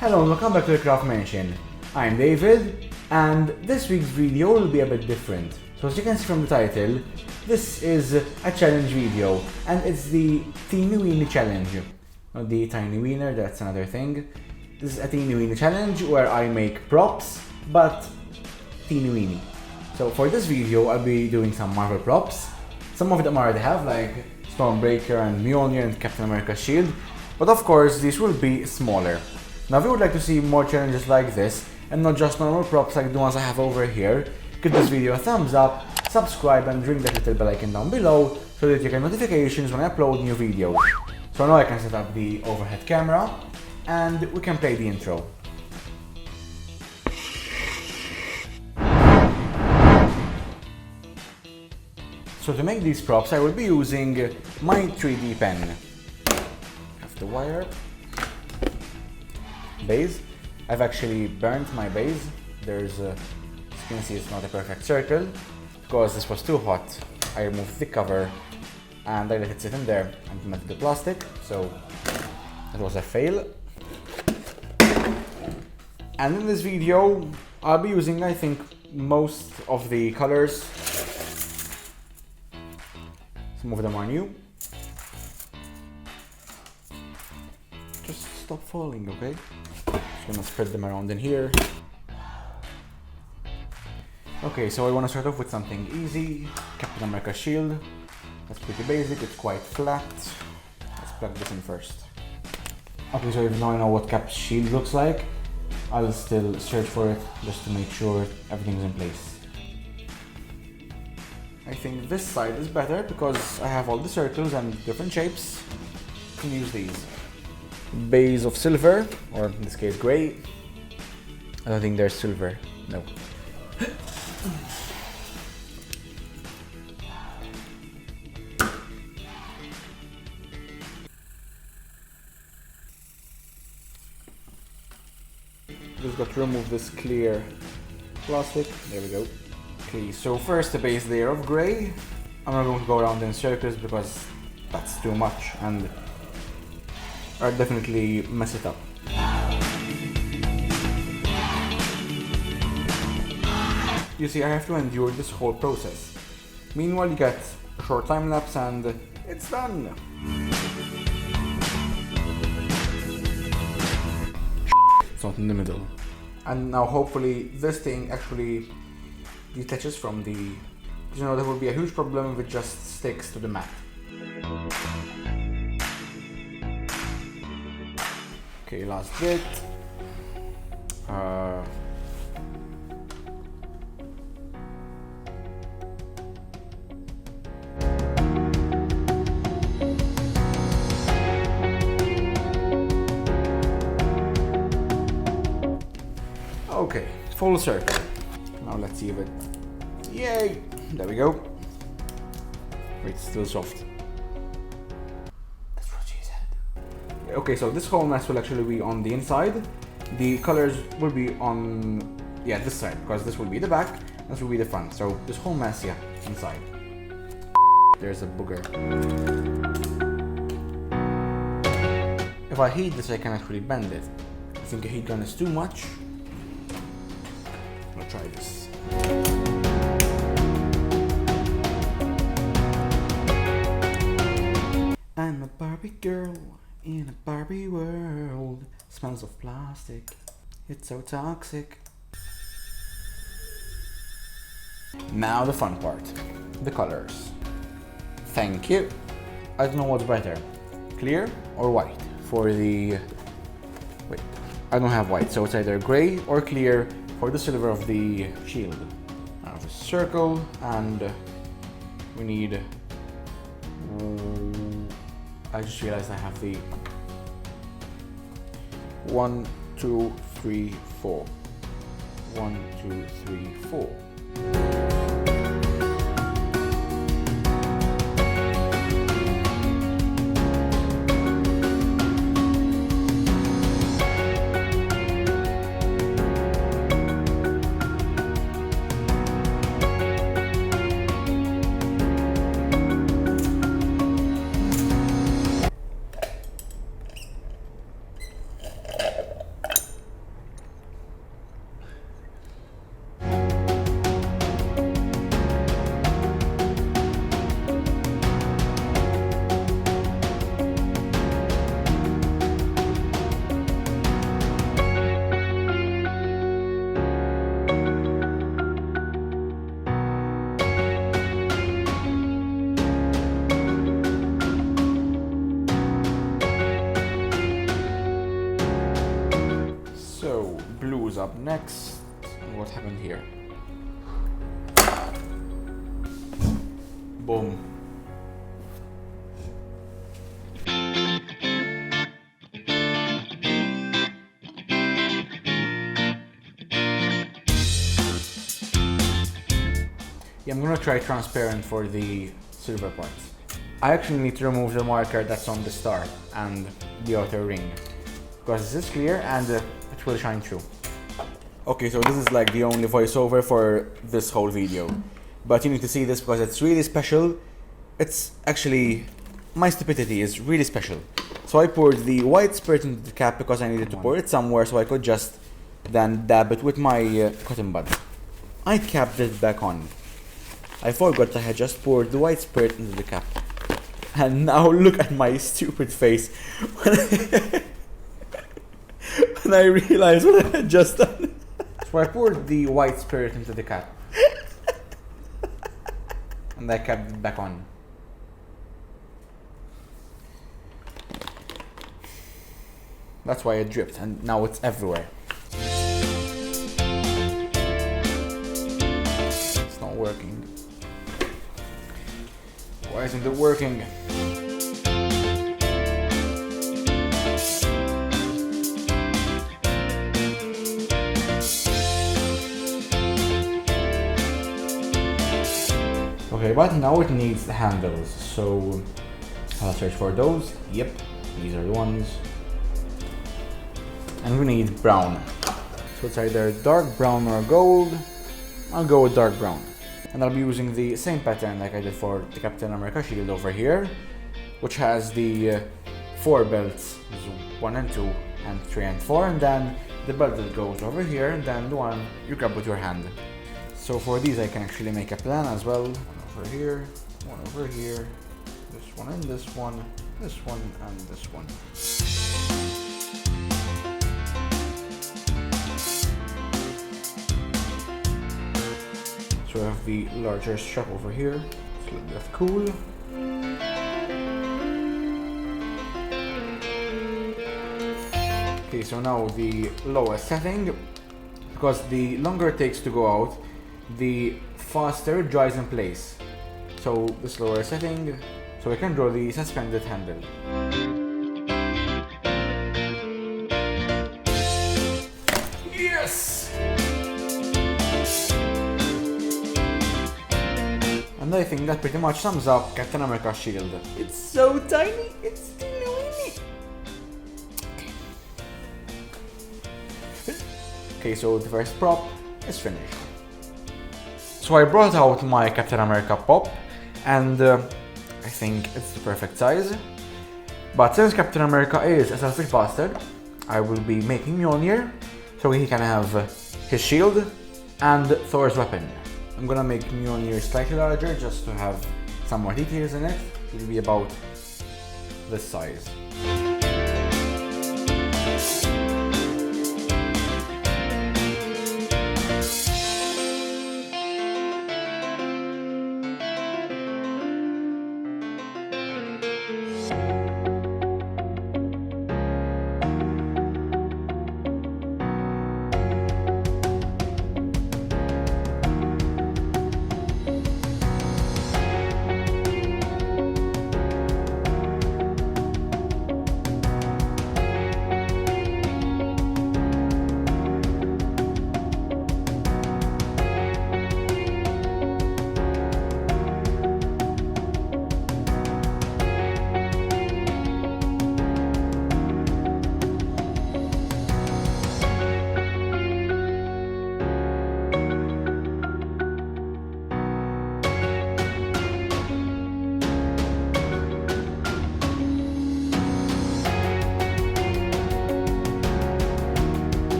Hello and welcome back to the Craft Mansion. I'm David, and this week's video will be a bit different. So as you can see from the title, this is a challenge video, and it's the Teeny Weeny challenge. Not the Tiny Wiener, that's another thing. This is a Teeny Weeny challenge where I make props, but teeny weeny. So for this video, I'll be doing some Marvel props. Some of them I already have, like Stormbreaker and Mjolnir and Captain America's shield. But of course, these will be smaller. Now if you would like to see more challenges like this, and not just normal props like the ones I have over here, give this video a thumbs up, subscribe and ring that little bell icon down below so that you get notifications when I upload new videos. So now I can set up the overhead camera and we can play the intro. So to make these props I will be using my 3D pen. Have the wire. Base. I've actually burnt my base. There's as you can see, it's not a perfect circle because this was too hot. I removed the cover and I let it sit in there and melted the plastic, so that was a fail. And in this video I'll be using, I think, most of the colors. Some of them are new. Just stop falling, okay? Just gonna spread them around in here. Okay, so I want to start off with something easy. Captain America's shield. That's pretty basic, it's quite flat. Let's plug this in first. Okay, so even though I know what Cap's shield looks like, I'll still search for it just to make sure everything's in place. I think this side is better because I have all the circles and different shapes. I can use these. Base of silver, or in this case grey. I don't think there's silver, no. Just got to remove this clear plastic. There we go. Okay, so first the base layer of grey. I'm not going to go around in circles because that's too much and I'll definitely mess it up. You see, I have to endure this whole process. Meanwhile, you get a short time lapse and it's done. It's not in the middle. And now hopefully this thing actually detaches from the... You know, there will be a huge problem if it just sticks to the mat. Okay, last bit. Okay, full circle. Now let's see if it... Yay! There we go. Wait, it's still soft. That's what she said. Okay, so this whole mess will actually be on the inside. The colors will be on... yeah, this side, because this will be the back, this will be the front. So this whole mess, yeah, inside. There's a booger. If I heat this, I can actually bend it. I think a heat gun is too much. I'll try this. I'm a Barbie girl in a Barbie world. Smells of plastic. It's so toxic. Now the fun part. The colors. Thank you. I don't know what's better. Clear or white? For the... wait. I don't have white, so it's either grey or clear for the silver of the shield. I have a circle and we need... I just realized I have the 1, 2, 3, 4. 1, 2, 3, 4. who's up next, and what happened here. Boom. Yeah, I'm gonna try transparent for the silver parts. I actually need to remove the marker that's on the star and the outer ring, because this is clear and it will shine through. Okay, so this is like the only voiceover for this whole video, but you need to see this because it's really special. It's actually, my stupidity is really special. So I poured the white spirit into the cap because I needed to pour it somewhere so I could just then dab it with my cotton bud. I capped it back on. I forgot I had just poured the white spirit into the cap. And now look at my stupid face when I realized what I had just done. So I poured the white spirit into the cap. And I kept it back on. That's why it dripped, and now it's everywhere. It's not working. Why isn't it working? Okay, but now it needs the handles, so I'll search for those. Yep, these are the ones. And we need brown. So it's either dark brown or gold. I'll go with dark brown. And I'll be using the same pattern like I did for the Captain America shield over here, which has the 4 belts, 1 and 2 and 3 and 4, and then the belt that goes over here, and then the one you grab with your hand. So for these I can actually make a plan as well. One over here, one over here, this one and this one and this one. So I have the larger strap over here, it's a little bit of cool. Okay, so now the lowest setting, because the longer it takes to go out, the faster it dries in place. So this lower setting, so I can draw the suspended handle. Yes! And I think that pretty much sums up Captain America's shield. It's so tiny, it's teeny weeny. Okay, so the first prop is finished. So I brought out my Captain America pop, and I think it's the perfect size. But since Captain America is a selfish bastard, I will be making Mjolnir so he can have his shield and Thor's weapon. I'm gonna make Mjolnir slightly larger just to have some more details in it. It'll be about this size.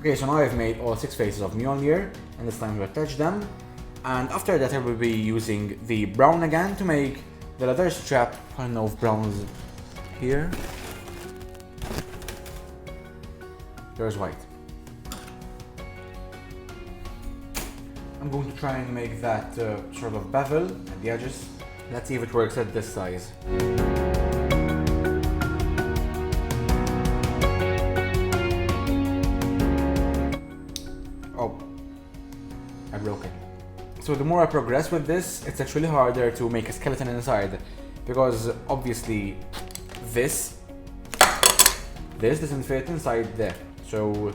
Okay, so now I've made all 6 faces of Mjolnir, and it's time to attach them. And after that I will be using the brown again to make the leather strap. I don't know if brown is here. There's white. I'm going to try and make that sort of bevel at the edges. Let's see if it works at this size. Oh, I broke it. So the more I progress with this, it's actually harder to make a skeleton inside, because obviously this doesn't fit inside there. So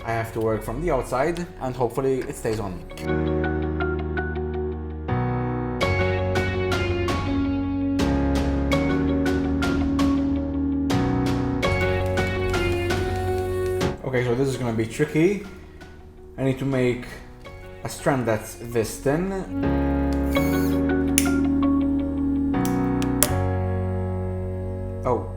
I have to work from the outside and hopefully it stays on. Okay, so this is gonna be tricky. I need to make a strand that's this thin. Oh.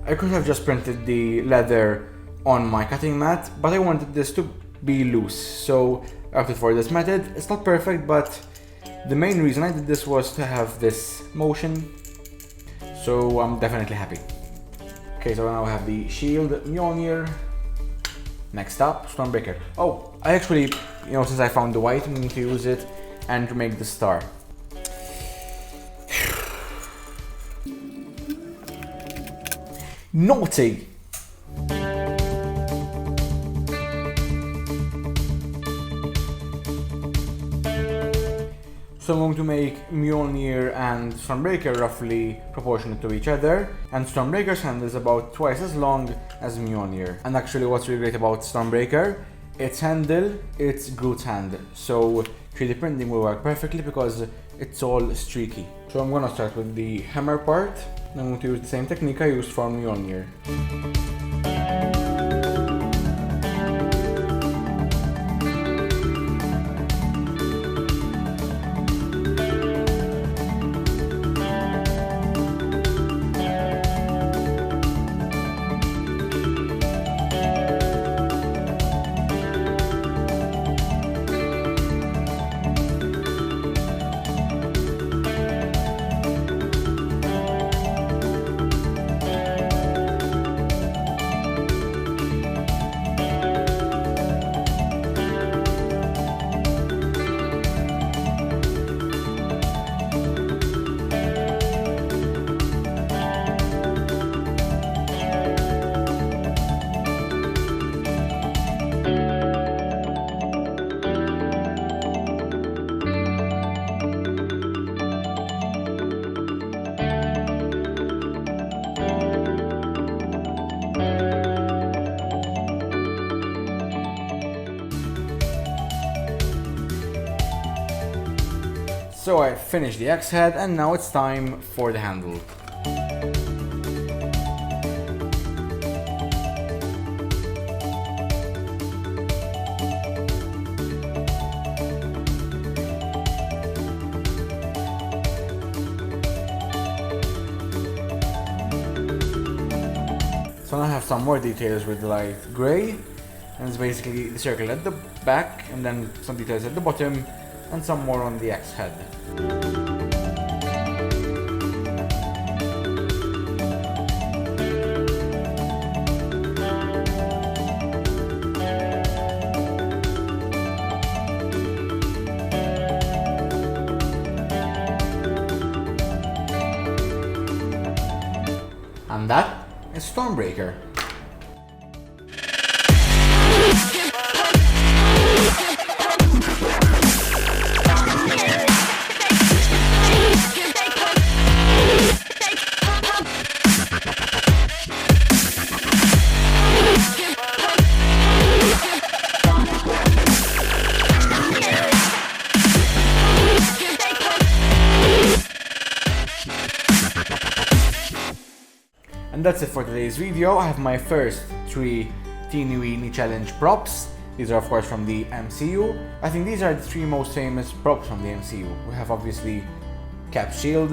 I could have just printed the leather on my cutting mat, but I wanted this to be loose, so I opted for this method. It's not perfect, but the main reason I did this was to have this motion, so I'm definitely happy. Okay, so now I have the shield, Mjolnir. Next up, Stormbreaker. Oh, I actually, since I found the white, I'm going to use it and to make the star. Naughty! So I'm going to make Mjolnir and Stormbreaker roughly proportionate to each other, and Stormbreaker's hand is about twice as long as Mjolnir. And actually what's really great about Stormbreaker, its handle, it's Groot's hand, so 3D printing will work perfectly because it's all streaky. So I'm gonna start with the hammer part. I'm going to use the same technique I used for Mjolnir. So I finished the axe head and now it's time for the handle. So now I have some more details with the light grey, and it's basically the circle at the back and then some details at the bottom and some more on the axe head. And that is Stormbreaker. And that's it for today's video. I have my first 3 Teeny Weeny challenge props. These are of course from the MCU. I think these are the 3 most famous props from the MCU. We have obviously Cap's shield,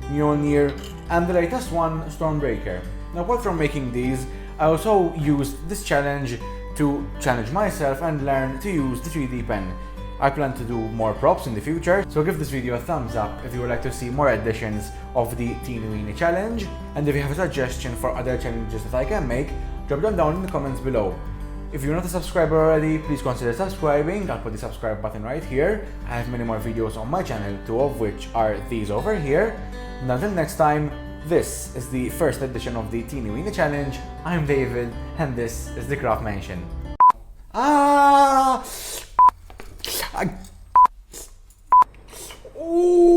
Mjolnir, and the latest one, Stormbreaker. Now apart from making these, I also used this challenge to challenge myself and learn to use the 3D pen. I plan to do more props in the future, so give this video a thumbs up if you would like to see more editions of the Teeny Weeny challenge, and if you have a suggestion for other challenges that I can make, drop them down in the comments below. If you're not a subscriber already, please consider subscribing. I'll put the subscribe button right here. I have many more videos on my channel, 2 of which are these over here. And until next time, this is the first edition of the Teeny Weeny challenge. I'm David, and this is the Craft Mansion. Ooh.